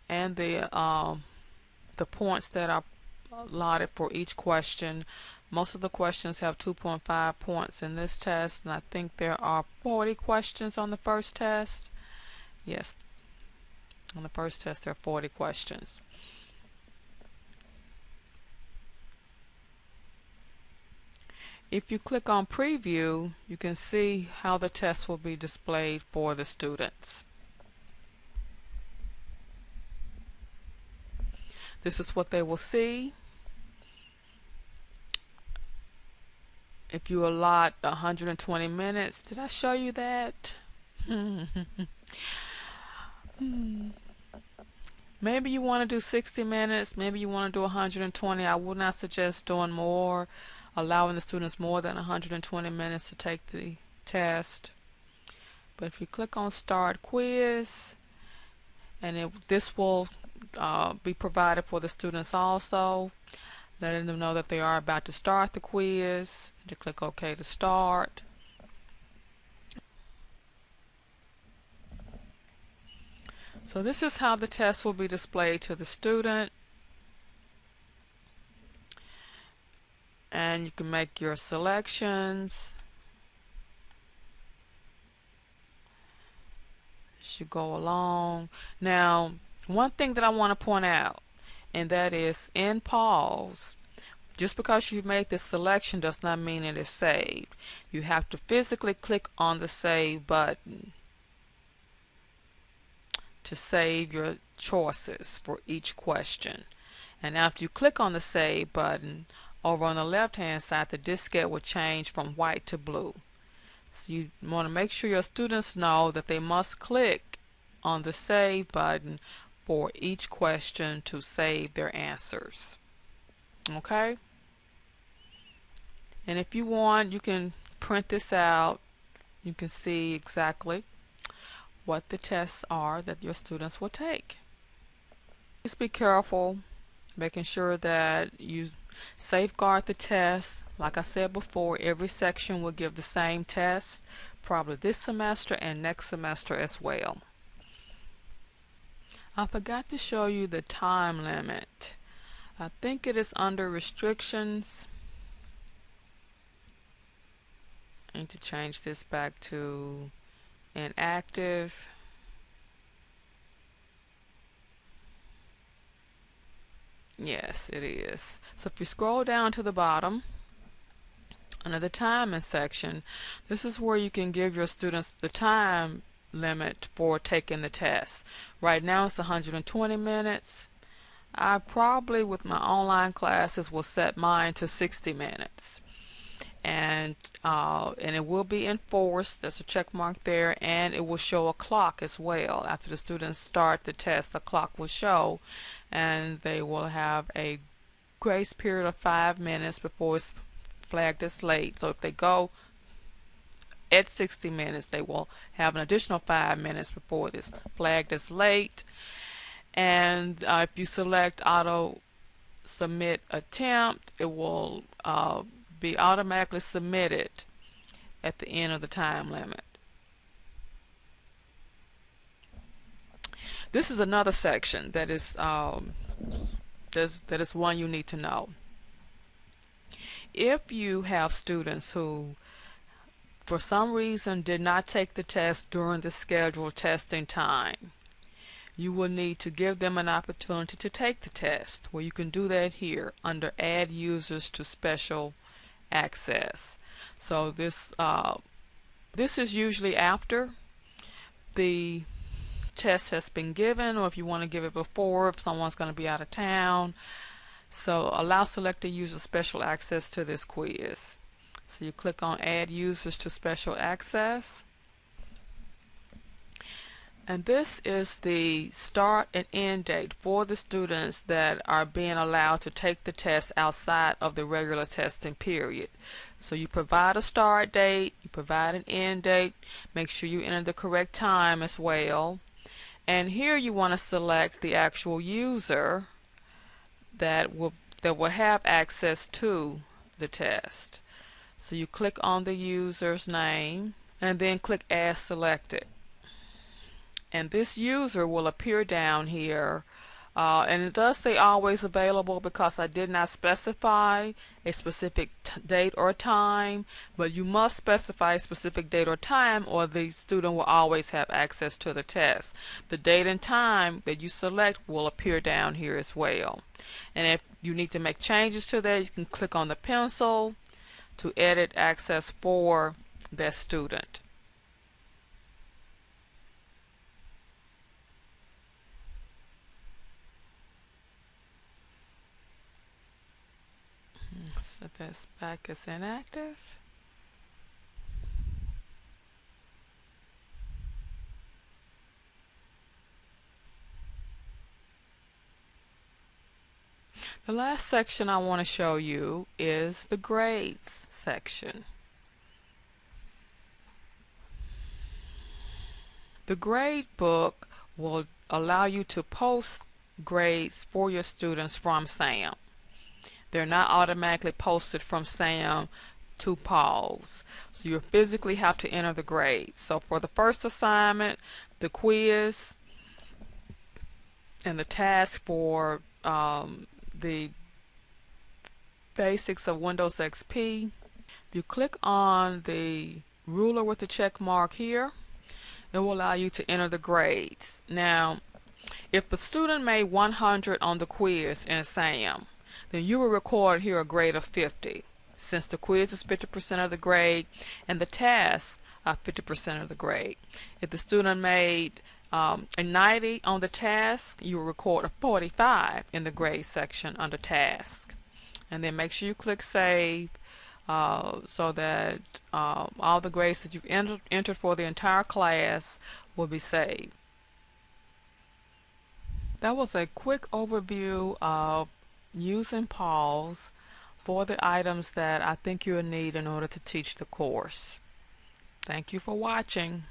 and the points that are allotted for each question. Most of the questions have 2.5 points in this test, and I think there are 40 questions on the first test. Yes, on the first test there are 40 questions. If you click on preview, you can see how the test will be displayed for the students. This is what they will see. If you allot 120 minutes, did I show you that? Maybe you want to do 60 minutes, maybe you want to do 120. I would not suggest doing more, allowing the students more than 120 minutes to take the test. But if you click on Start Quiz, and this will be provided for the students also, letting them know that they are about to start the quiz. You click OK to start. So this is how the test will be displayed to the student. And you can make your selections as you go along. Now, one thing that I want to point out, and that is in PAWS, just because you've made this selection does not mean it is saved. You have to physically click on the Save button to save your choices for each question. And after you click on the Save button, over on the left hand side, the diskette will change from white to blue. So you want to make sure your students know that they must click on the Save button for each question to save their answers. Okay? And if you want, you can print this out. You can see exactly what the tests are that your students will take. Just be careful, making sure that you safeguard the test. Like I said before, every section will give the same test, probably this semester and next semester as well. I forgot to show you the time limit. I think it is under restrictions. I need to change this back to inactive. Yes, it is. So if you scroll down to the bottom, under the timing section, this is where you can give your students the time limit for taking the test. Right now it's 120 minutes. I probably, with my online classes, will set mine to 60 minutes. And it will be enforced. There's a check mark there, and it will show a clock as well. After the students start the test, the clock will show, and they will have a grace period of 5 minutes before it's flagged as late. So if they go at 60 minutes, they will have an additional 5 minutes before it's flagged as late. And if you select auto submit attempt, it will be automatically submitted at the end of the time limit. This is another section that is one you need to know. If you have students who for some reason did not take the test during the scheduled testing time, you will need to give them an opportunity to take the test. Well, you can do that here under Add Users to Special Access. So this is usually after the test has been given, or if you want to give it before, if someone's going to be out of town. So allow selected users special access to this quiz. So you click on Add Users to Special Access. And this is the start and end date for the students that are being allowed to take the test outside of the regular testing period. So you provide a start date, you provide an end date, make sure you enter the correct time as well. And here you want to select the actual user that will have access to the test. So you click on the user's name and then click As Selected. and this user will appear down here. And it does say always available because I did not specify a specific date or time, but you must specify a specific date or time or the student will always have access to the test. The date and time that you select will appear down here as well. And if you need to make changes to that, you can click on the pencil to edit access for that student. Set this back as inactive. The last section I want to show you is the grades section. The grade book will allow you to post grades for your students from SAM. They're not automatically posted from SAM to PAWS. So you physically have to enter the grades. So for the first assignment, the quiz, and the task for the basics of Windows XP, if you click on the ruler with the check mark here, it will allow you to enter the grades. Now, if the student made 100 on the quiz in SAM, then you will record here a grade of 50. Since the quiz is 50% of the grade and the tasks are 50% of the grade. If the student made a 90 on the task, you will record a 45 in the grade section under task. And then make sure you click save so that all the grades that you've entered for the entire class will be saved. That was a quick overview of using PAWS for the items that I think you'll need in order to teach the course. Thank you for watching.